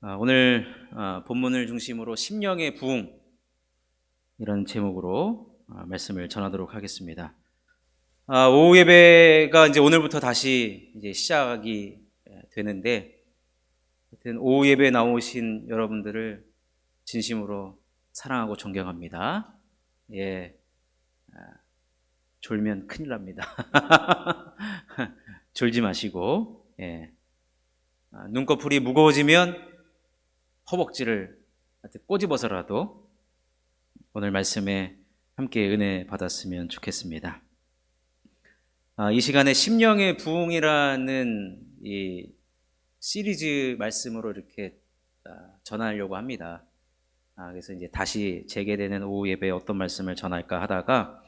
오늘 본문을 중심으로 심령의 부흥 이런 제목으로 말씀을 전하도록 하겠습니다. 오후 예배가 이제 오늘부터 다시 이제 시작이 되는데, 하여튼 오후 예배 나오신 여러분들을 진심으로 사랑하고 존경합니다. 예, 졸면 큰일 납니다. 졸지 마시고, 눈꺼풀이 무거워지면 허벅지를 꼬집어서라도 오늘 말씀에 함께 은혜 받았으면 좋겠습니다. 이 시간에 심령의 부흥이라는 이 시리즈 말씀으로 이렇게 전하려고 합니다. 그래서 이제 다시 재개되는 오후 예배에 어떤 말씀을 전할까 하다가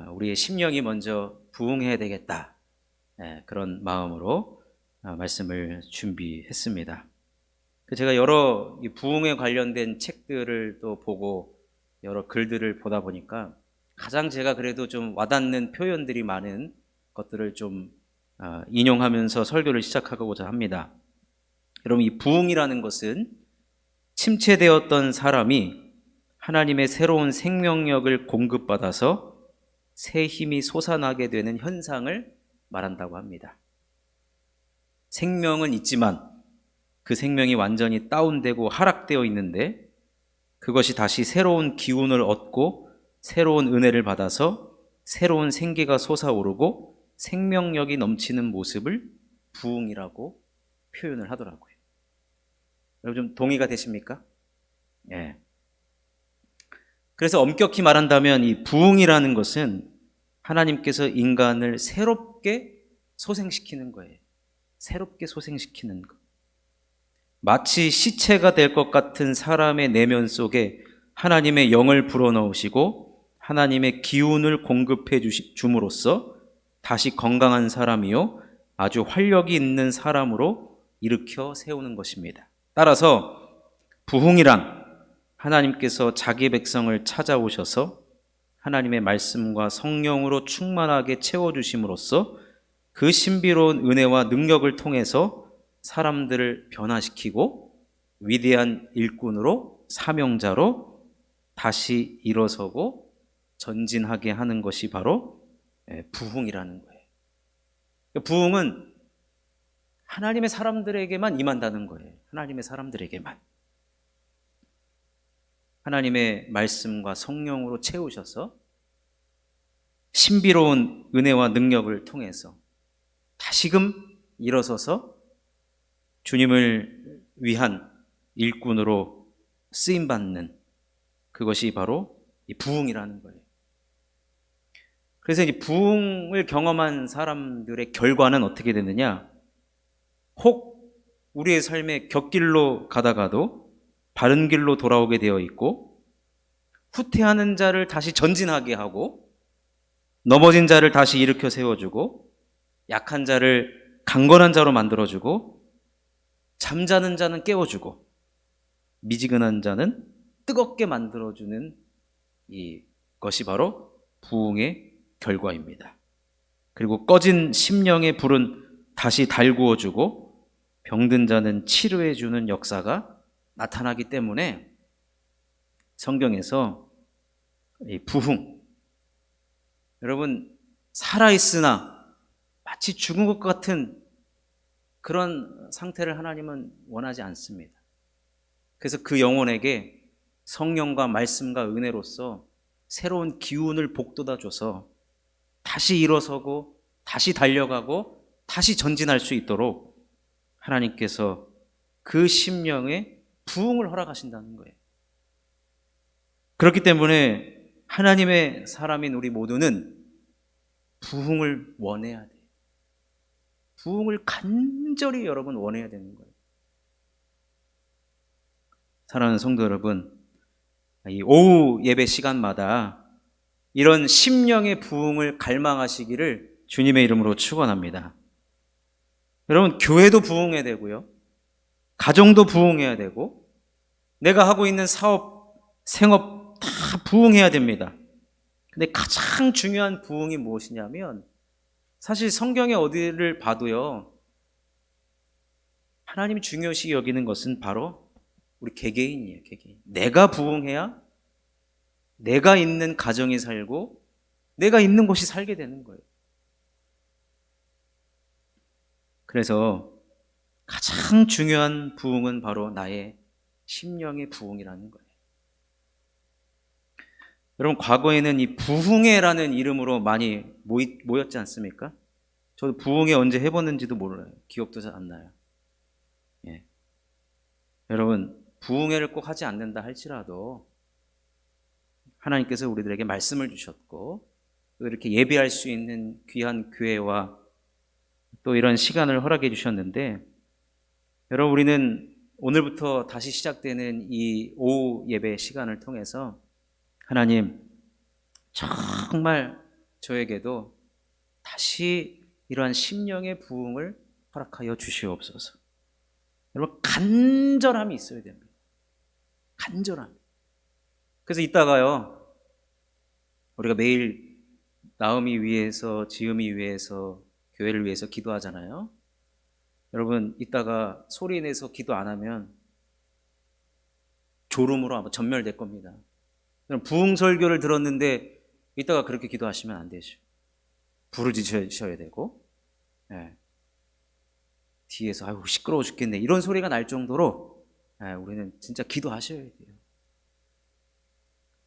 우리의 심령이 먼저 부흥해야 되겠다, 그런 마음으로 말씀을 준비했습니다. 제가 여러 부흥에 관련된 책들을 또 보고 여러 글들을 보다 보니까 가장 제가 그래도 좀 와닿는 표현들이 많은 것들을 좀 인용하면서 설교를 시작하고자 합니다. 여러분, 이 부흥이라는 것은 침체되었던 사람이 하나님의 새로운 생명력을 공급받아서 새 힘이 솟아나게 되는 현상을 말한다고 합니다. 생명은 있지만 그 생명이 완전히 다운되고 하락되어 있는데, 그것이 다시 새로운 기운을 얻고 새로운 은혜를 받아서 새로운 생기가 솟아오르고 생명력이 넘치는 모습을 부흥이라고 표현을 하더라고요. 여러분, 좀 동의가 되십니까? 예. 그래서 엄격히 말한다면 이 부흥이라는 것은 하나님께서 인간을 새롭게 소생시키는 거예요. 새롭게 소생시키는 것. 마치 시체가 될 것 같은 사람의 내면 속에 하나님의 영을 불어넣으시고 하나님의 기운을 공급해 줌으로써 다시 건강한 사람이요 아주 활력이 있는 사람으로 일으켜 세우는 것입니다. 따라서 부흥이란 하나님께서 자기 백성을 찾아오셔서 하나님의 말씀과 성령으로 충만하게 채워주심으로써 그 신비로운 은혜와 능력을 통해서 사람들을 변화시키고 위대한 일꾼으로, 사명자로 다시 일어서고 전진하게 하는 것이 바로 부흥이라는 거예요. 부흥은 하나님의 사람들에게만 임한다는 거예요. 하나님의 사람들에게만. 하나님의 말씀과 성령으로 채우셔서 신비로운 은혜와 능력을 통해서 다시금 일어서서 주님을 위한 일꾼으로 쓰임받는, 그것이 바로 이 부흥이라는 거예요. 그래서 이 부흥을 경험한 사람들의 결과는 어떻게 되느냐? 혹 우리의 삶의 곁길로 가다가도 바른 길로 돌아오게 되어 있고, 후퇴하는 자를 다시 전진하게 하고, 넘어진 자를 다시 일으켜 세워주고, 약한 자를 강건한 자로 만들어주고, 잠자는 자는 깨워주고, 미지근한 자는 뜨겁게 만들어주는 이것이 바로 부흥의 결과입니다. 그리고 꺼진 심령의 불은 다시 달구어주고 병든 자는 치료해주는 역사가 나타나기 때문에 성경에서 이 부흥, 여러분, 살아있으나 마치 죽은 것 같은 그런 상태를 하나님은 원하지 않습니다. 그래서 그 영혼에게 성령과 말씀과 은혜로서 새로운 기운을 복돋아줘서 다시 일어서고 다시 달려가고 다시 전진할 수 있도록 하나님께서 그 심령에 부흥을 허락하신다는 거예요. 그렇기 때문에 하나님의 사람인 우리 모두는 부흥을 원해야 돼요. 부흥을 간절히 여러분 원해야 되는 거예요. 사랑하는 성도 여러분, 이 오후 예배 시간마다 이런 심령의 부흥을 갈망하시기를 주님의 이름으로 축원합니다. 여러분, 교회도 부흥해야 되고요, 가정도 부흥해야 되고, 내가 하고 있는 사업, 생업 다 부흥해야 됩니다. 근데 가장 중요한 부흥이 무엇이냐면, 사실 성경의 어디를 봐도요, 하나님이 중요시 여기는 것은 바로 우리 개개인이에요. 개개인. 내가 부흥해야 내가 있는 가정이 살고 내가 있는 곳이 살게 되는 거예요. 그래서 가장 중요한 부흥은 바로 나의 심령의 부흥이라는 거예요. 여러분, 과거에는 이 부흥회라는 이름으로 많이 모였지 않습니까? 저도 부흥회 언제 해봤는지도 몰라요. 기억도 잘 안 나요. 예. 여러분, 부흥회를 꼭 하지 않는다 할지라도 하나님께서 우리들에게 말씀을 주셨고 또 이렇게 예배할 수 있는 귀한 교회와 또 이런 시간을 허락해 주셨는데, 여러분, 우리는 오늘부터 다시 시작되는 이 오후 예배 시간을 통해서 하나님, 정말 저에게도 다시 이러한 심령의 부흥을 허락하여 주시옵소서. 여러분, 간절함이 있어야 됩니다. 간절함. 그래서 이따가요, 우리가 매일 나음이 위해서, 지음이 위해서, 교회를 위해서 기도하잖아요. 여러분, 이따가 소리 내서 기도 안 하면 졸음으로 아마 전멸될 겁니다. 부흥 설교를 들었는데 이따가 그렇게 기도하시면 안 되죠. 부르짖으셔야 되고, 예. 뒤에서 아유 시끄러워 죽겠네 이런 소리가 날 정도로, 예, 우리는 진짜 기도하셔야 돼요.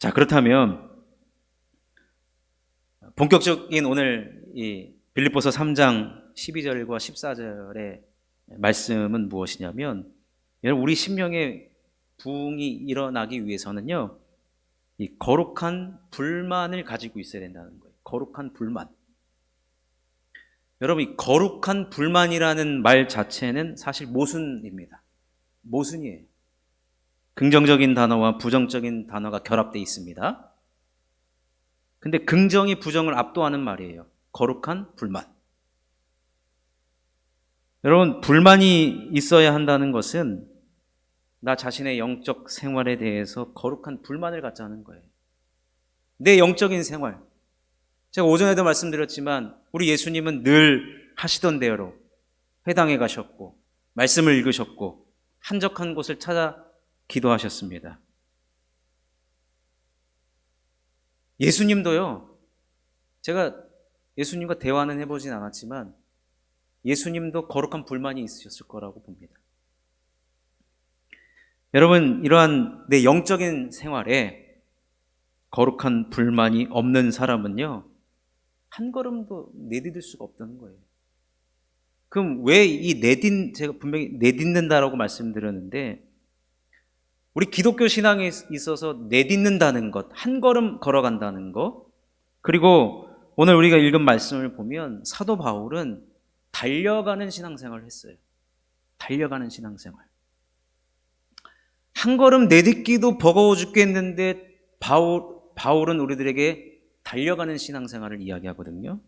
자, 그렇다면 본격적인 오늘 이 빌립보서 3장 12절과 14절의 말씀은 무엇이냐면, 여러분, 우리 심령의 부흥이 일어나기 위해서는요, 이 거룩한 불만을 가지고 있어야 된다는 거예요. 거룩한 불만. 여러분, 이 거룩한 불만이라는 말 자체는 사실 모순입니다. 모순이에요. 긍정적인 단어와 부정적인 단어가 결합되어 있습니다. 근데 긍정이 부정을 압도하는 말이에요. 거룩한 불만. 여러분, 불만이 있어야 한다는 것은 나 자신의 영적 생활에 대해서 거룩한 불만을 갖자는 거예요. 내 영적인 생활. 제가 오전에도 말씀드렸지만 우리 예수님은 늘 하시던 대로 회당에 가셨고 말씀을 읽으셨고 한적한 곳을 찾아 기도하셨습니다. 예수님도요, 제가 예수님과 대화는 해보진 않았지만 예수님도 거룩한 불만이 있으셨을 거라고 봅니다. 여러분, 이러한 내 영적인 생활에 거룩한 불만이 없는 사람은요, 한 걸음도 내디딜 수가 없다는 거예요. 그럼 왜 제가 분명히 내딛는다라고 말씀드렸는데, 우리 기독교 신앙에 있어서 내딛는다는 것, 한 걸음 걸어간다는 것, 그리고 오늘 우리가 읽은 말씀을 보면 사도 바울은 달려가는 신앙생활을 했어요. 달려가는 신앙생활. 한 걸음 내딛기도 버거워 죽겠는데 바울은 우리들에게 달려가는 신앙생활을 이야기하거든요.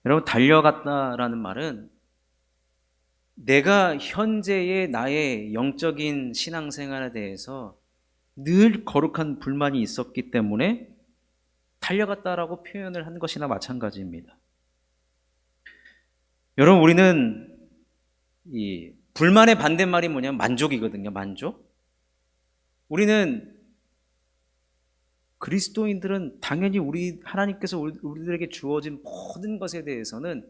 여러분, 달려갔다라는 말은 내가 현재의 나의 영적인 신앙생활에 대해서 늘 거룩한 불만이 있었기 때문에 달려갔다라고 표현을 한 것이나 마찬가지입니다. 여러분, 우리는 이 불만의 반대말이 뭐냐면 만족이거든요. 만족. 우리는 그리스도인들은 당연히 하나님께서 우리들에게 주어진 모든 것에 대해서는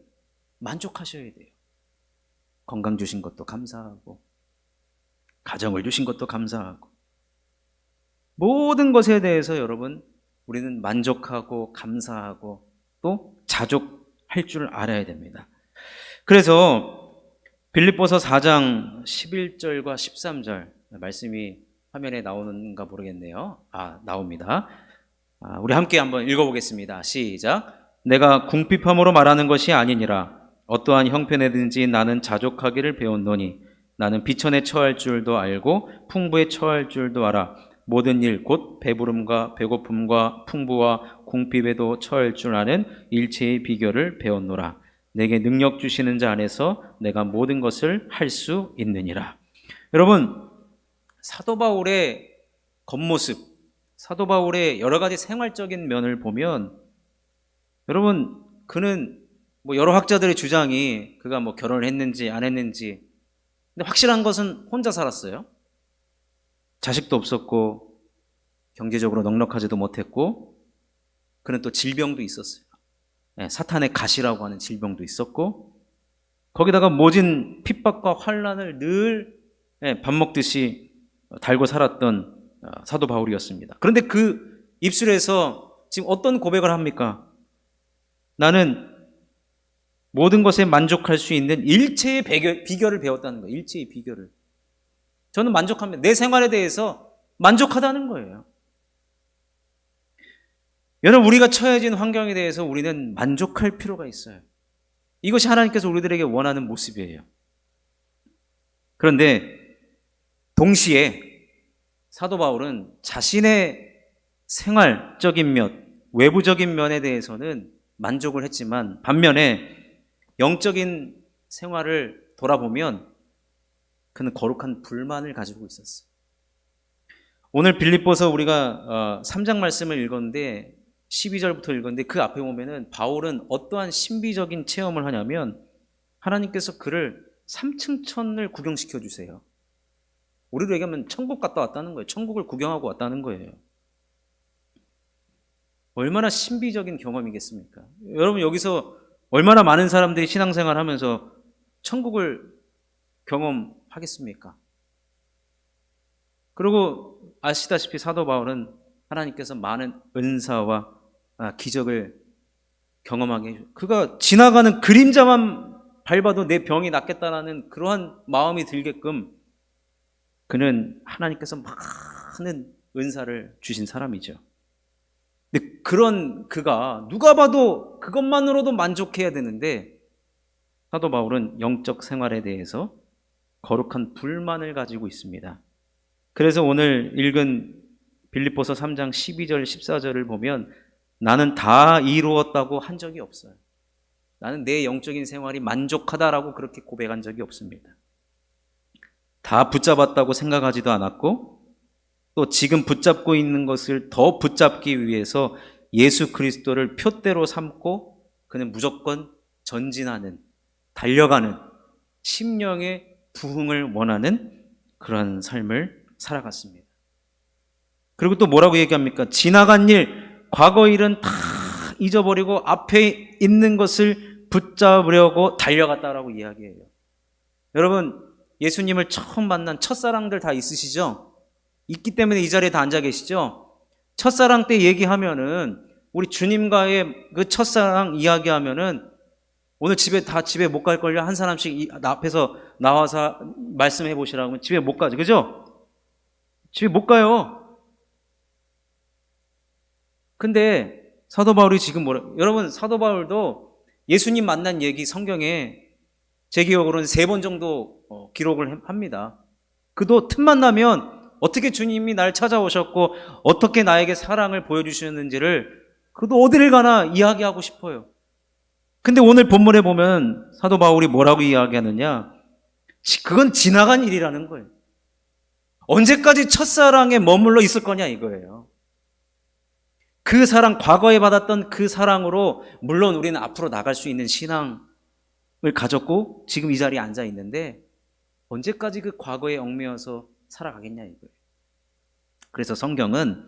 만족하셔야 돼요. 건강 주신 것도 감사하고, 가정을 주신 것도 감사하고, 모든 것에 대해서 여러분, 우리는 만족하고 감사하고 또 자족할 줄 알아야 됩니다. 그래서 빌립보서 4장 11절과 13절 말씀이 화면에 나오는가 모르겠네요. 나옵니다. 우리 함께 한번 읽어보겠습니다. 시작. 내가 궁핍함으로 말하는 것이 아니니라. 어떠한 형편에든지 나는 자족하기를 배웠노니 나는 비천에 처할 줄도 알고 풍부에 처할 줄도 알아. 모든 일 곧 배부름과 배고픔과 풍부와 궁핍에도 처할 줄 아는 일체의 비결을 배웠노라. 내게 능력 주시는 자 안에서 내가 모든 것을 할 수 있느니라. 여러분, 사도 바울의 겉모습, 사도 바울의 여러 가지 생활적인 면을 보면 여러분, 그는 뭐 여러 학자들의 주장이 그가 뭐 결혼을 했는지 안 했는지, 근데 확실한 것은 혼자 살았어요. 자식도 없었고 경제적으로 넉넉하지도 못했고, 그는 또 질병도 있었어요. 사탄의 가시라고 하는 질병도 있었고, 거기다가 모진 핍박과 환난을 늘 밥 먹듯이 달고 살았던 사도 바울이었습니다. 그런데 그 입술에서 지금 어떤 고백을 합니까? 나는 모든 것에 만족할 수 있는 일체의 비결을 배웠다는 거예요. 일체의 비결을. 저는 만족합니다. 내 생활에 대해서 만족하다는 거예요. 여러분, 우리가 처해진 환경에 대해서 우리는 만족할 필요가 있어요. 이것이 하나님께서 우리들에게 원하는 모습이에요. 그런데 동시에 사도 바울은 자신의 생활적인 면, 외부적인 면에 대해서는 만족을 했지만, 반면에 영적인 생활을 돌아보면 그는 거룩한 불만을 가지고 있었어요. 오늘 빌립보서 우리가 3장 말씀을 읽었는데 12절부터 읽었는데, 그 앞에 보면은 바울은 어떠한 신비적인 체험을 하냐면, 하나님께서 그를 3층 천을 구경시켜 주세요. 우리로 얘기하면 천국 갔다 왔다는 거예요. 천국을 구경하고 왔다는 거예요. 얼마나 신비적인 경험이겠습니까? 여러분, 여기서 얼마나 많은 사람들이 신앙생활 하면서 천국을 경험하겠습니까? 그리고 아시다시피 사도 바울은 하나님께서 많은 은사와 기적을 경험하게 해주고, 그가 지나가는 그림자만 밟아도 내 병이 낫겠다라는 그러한 마음이 들게끔 그는 하나님께서 많은 은사를 주신 사람이죠. 근데 그런 그가 누가 봐도 그것만으로도 만족해야 되는데, 사도 바울은 영적 생활에 대해서 거룩한 불만을 가지고 있습니다. 그래서 오늘 읽은 빌립보서 3장 12절 14절을 보면, 나는 다 이루었다고 한 적이 없어요. 나는 내 영적인 생활이 만족하다라고 그렇게 고백한 적이 없습니다. 다 붙잡았다고 생각하지도 않았고, 또 지금 붙잡고 있는 것을 더 붙잡기 위해서 예수 그리스도를 표대로 삼고 그는 무조건 전진하는, 달려가는, 심령의 부흥을 원하는 그러한 삶을 살아갔습니다. 그리고 또 뭐라고 얘기합니까? 지나간 일, 과거 일은 다 잊어버리고 앞에 있는 것을 붙잡으려고 달려갔다라고 이야기해요. 여러분, 예수님을 처음 만난 첫사랑들 다 있으시죠? 있기 때문에 이 자리에 다 앉아 계시죠? 첫사랑 때 얘기하면은, 우리 주님과의 그 첫사랑 이야기하면은 오늘 집에 못 갈걸요? 한 사람씩 앞에서 나와서 말씀해 보시라고 하면 집에 못 가죠. 그죠? 집에 못 가요. 근데 사도 바울이 지금 여러분, 사도 바울도 예수님 만난 얘기 성경에 제 기억으로는 3번 정도 기록을 합니다. 그도 틈만 나면 어떻게 주님이 날 찾아오셨고 어떻게 나에게 사랑을 보여주셨는지를 그도 어디를 가나 이야기하고 싶어요. 근데 오늘 본문에 보면 사도 바울이 뭐라고 이야기하느냐? 그건 지나간 일이라는 거예요. 언제까지 첫사랑에 머물러 있을 거냐 이거예요. 그 사랑, 과거에 받았던 그 사랑으로 물론 우리는 앞으로 나갈 수 있는 신앙을 가졌고 지금 이 자리에 앉아 있는데, 언제까지 그 과거에 얽매여서 살아가겠냐 이거예요. 그래서 성경은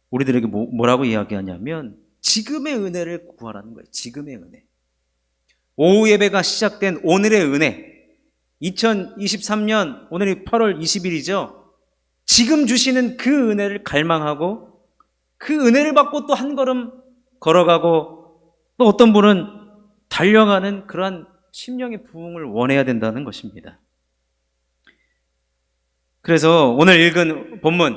우리들에게 뭐라고 이야기하냐면 지금의 은혜를 구하라는 거예요. 지금의 은혜. 오후 예배가 시작된 오늘의 은혜, 2023년 오늘이 8월 20일이죠. 지금 주시는 그 은혜를 갈망하고 그 은혜를 받고 또 한 걸음 걸어가고, 또 어떤 분은 달려가는 그러한 심령의 부흥을 원해야 된다는 것입니다. 그래서 오늘 읽은 본문,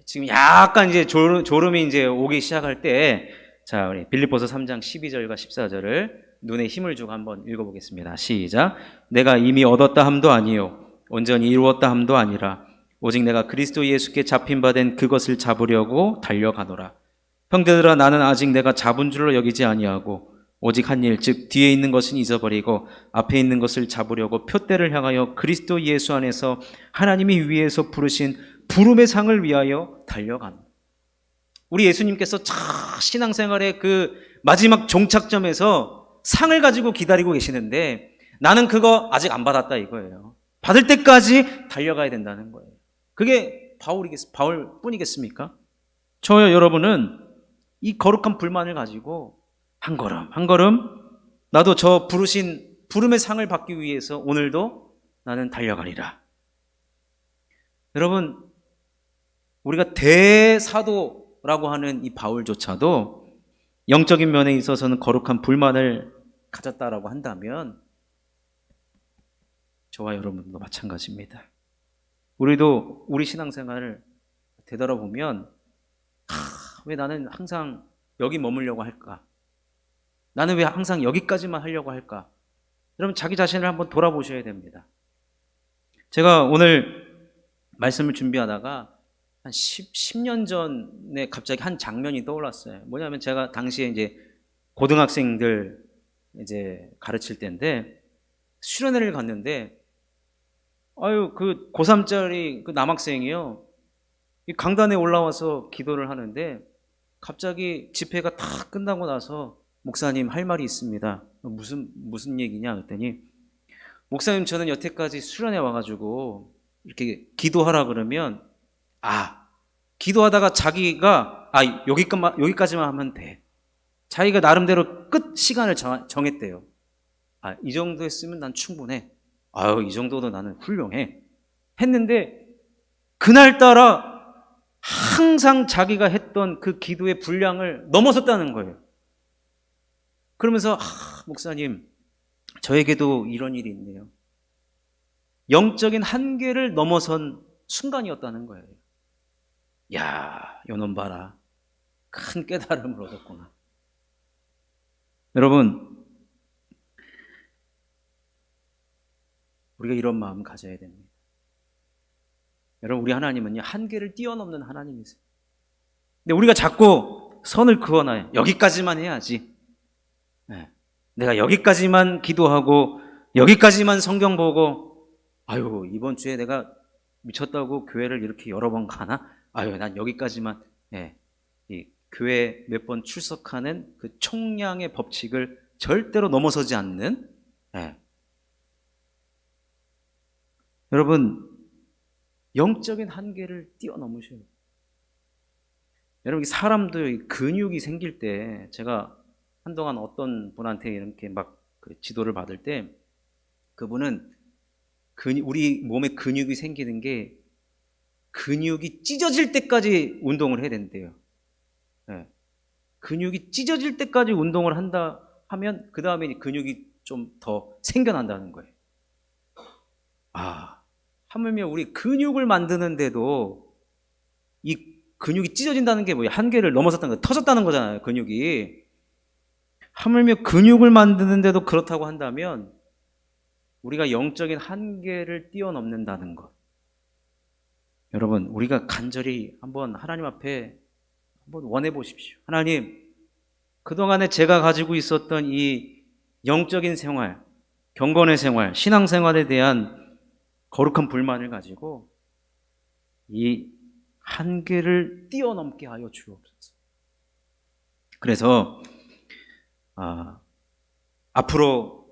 지금 약간 이제 졸음이 이제 오기 시작할 때, 자, 우리 빌립보서 3장 12절과 14절을 눈에 힘을 주고 한번 읽어보겠습니다. 시작. 내가 이미 얻었다 함도 아니요 온전히 이루었다 함도 아니라 오직 내가 그리스도 예수께 잡힌 바 된 그것을 잡으려고 달려가노라. 형제들아, 나는 아직 내가 잡은 줄로 여기지 아니하고 오직 한 일, 즉 뒤에 있는 것은 잊어버리고 앞에 있는 것을 잡으려고 표대를 향하여 그리스도 예수 안에서 하나님이 위에서 부르신 부름의 상을 위하여 달려간다. 우리 예수님께서 신앙생활의 그 마지막 종착점에서 상을 가지고 기다리고 계시는데 나는 그거 아직 안 받았다 이거예요. 받을 때까지 달려가야 된다는 거예요. 그게 바울뿐이겠습니까? 저와 여러분은 이 거룩한 불만을 가지고 한 걸음 한 걸음 나도 저 부르신 부름의 상을 받기 위해서 오늘도 나는 달려가리라. 여러분, 우리가 대사도라고 하는 이 바울조차도 영적인 면에 있어서는 거룩한 불만을 가졌다라고 한다면 저와 여러분도 마찬가지입니다. 우리도 우리 신앙생활을 되돌아보면 왜 나는 항상 여기 머물려고 할까? 나는 왜 항상 여기까지만 하려고 할까? 여러분 자기 자신을 한번 돌아보셔야 됩니다. 제가 오늘 말씀을 준비하다가 한 10년 전에 갑자기 한 장면이 떠올랐어요. 뭐냐면 제가 당시에 이제 고등학생들 이제 가르칠 때인데 수련회를 갔는데 그 고3짜리 그 남학생이요. 이 강단에 올라와서 기도를 하는데 갑자기 집회가 다 끝나고 나서 목사님 할 말이 있습니다. 무슨 얘기냐 그랬더니 목사님 저는 여태까지 수련회 와가지고 이렇게 기도하라 그러면 기도하다가 자기가 여기까지만 하면 돼. 자기가 나름대로 끝 시간을 정했대요. 이 정도 했으면 난 충분해. 이 정도도 나는 훌륭해. 했는데 그날따라 항상 자기가 했던 그 기도의 분량을 넘어섰다는 거예요. 그러면서 목사님 저에게도 이런 일이 있네요. 영적인 한계를 넘어선 순간이었다는 거예요. 야, 요놈 봐라. 큰 깨달음을 얻었구나. 여러분, 우리가 이런 마음 가져야 됩니다. 여러분, 우리 하나님은요, 한계를 뛰어넘는 하나님이세요. 근데 우리가 자꾸 선을 그어놔요. 여기까지만 해야지. 내가 여기까지만 기도하고, 여기까지만 성경 보고, 이번 주에 내가 미쳤다고 교회를 이렇게 여러 번 가나? 난 여기까지만, 이 교회 몇 번 출석하는 그 총량의 법칙을 절대로 넘어서지 않는, 여러분, 영적인 한계를 뛰어넘으셔야 돼요. 여러분, 사람도 근육이 생길 때, 제가 한동안 어떤 분한테 이렇게 막 지도를 받을 때, 그분은 우리 몸에 근육이 생기는 게 근육이 찢어질 때까지 운동을 해야 된대요. 근육이 찢어질 때까지 운동을 한다 하면 그 다음에 근육이 좀 더 생겨난다는 거예요. 하물며 우리 근육을 만드는데도 이 근육이 찢어진다는 게 뭐예요? 한계를 넘어섰다는 거, 터졌다는 거잖아요, 근육이. 하물며 근육을 만드는데도 그렇다고 한다면 우리가 영적인 한계를 뛰어넘는다는 것. 여러분, 우리가 간절히 한번 하나님 앞에 한번 원해 보십시오. 하나님, 그동안에 제가 가지고 있었던 이 영적인 생활, 경건의 생활, 신앙생활에 대한 거룩한 불만을 가지고 이 한계를 뛰어넘게 하여 주옵소서. 그래서 앞으로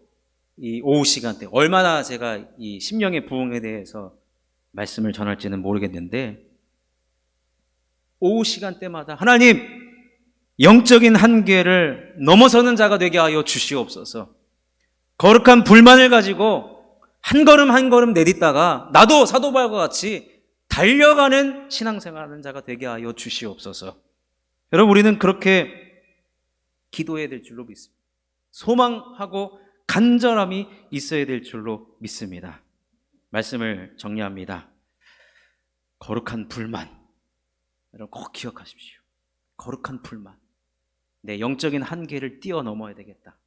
이 오후 시간대 얼마나 제가 이 심령의 부흥에 대해서 말씀을 전할지는 모르겠는데 오후 시간대마다 하나님 영적인 한계를 넘어서는 자가 되게 하여 주시옵소서. 거룩한 불만을 가지고 한 걸음 한 걸음 내딛다가 나도 사도 바울과 같이 달려가는 신앙생활하는 자가 되게 하여 주시옵소서. 여러분, 우리는 그렇게 기도해야 될 줄로 믿습니다. 소망하고 간절함이 있어야 될 줄로 믿습니다. 말씀을 정리합니다. 거룩한 불만. 여러분 꼭 기억하십시오. 거룩한 불만. 내 영적인 한계를 뛰어넘어야 되겠다.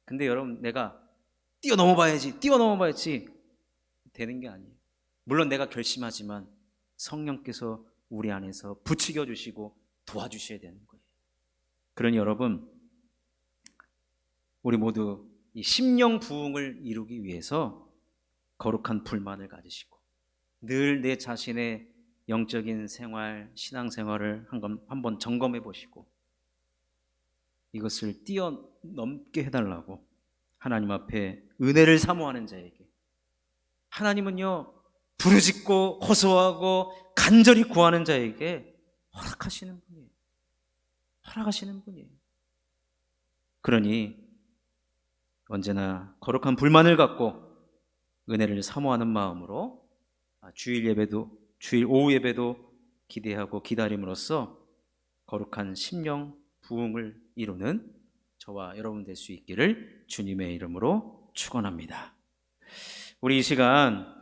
근데 여러분, 내가 뛰어넘어봐야지 되는 게 아니에요. 물론 내가 결심하지만 성령께서 우리 안에서 부추겨 주시고 도와주셔야 되는 거예요. 그러니 여러분, 우리 모두 이 심령 부흥을 이루기 위해서 거룩한 불만을 가지시고 늘 내 자신의 영적인 생활, 신앙생활을 한번 점검해 보시고 이것을 넘게 해달라고 하나님 앞에 은혜를 사모하는 자에게 하나님은요, 부르짖고 호소하고 간절히 구하는 자에게 허락하시는 분이에요. 허락하시는 분이에요. 그러니 언제나 거룩한 불만을 갖고 은혜를 사모하는 마음으로 주일 예배도, 주일 오후 예배도 기대하고 기다림으로써 거룩한 심령 부흥을 이루는 저와 여러분 될 수 있기를 주님의 이름으로 축원합니다. 우리 이 시간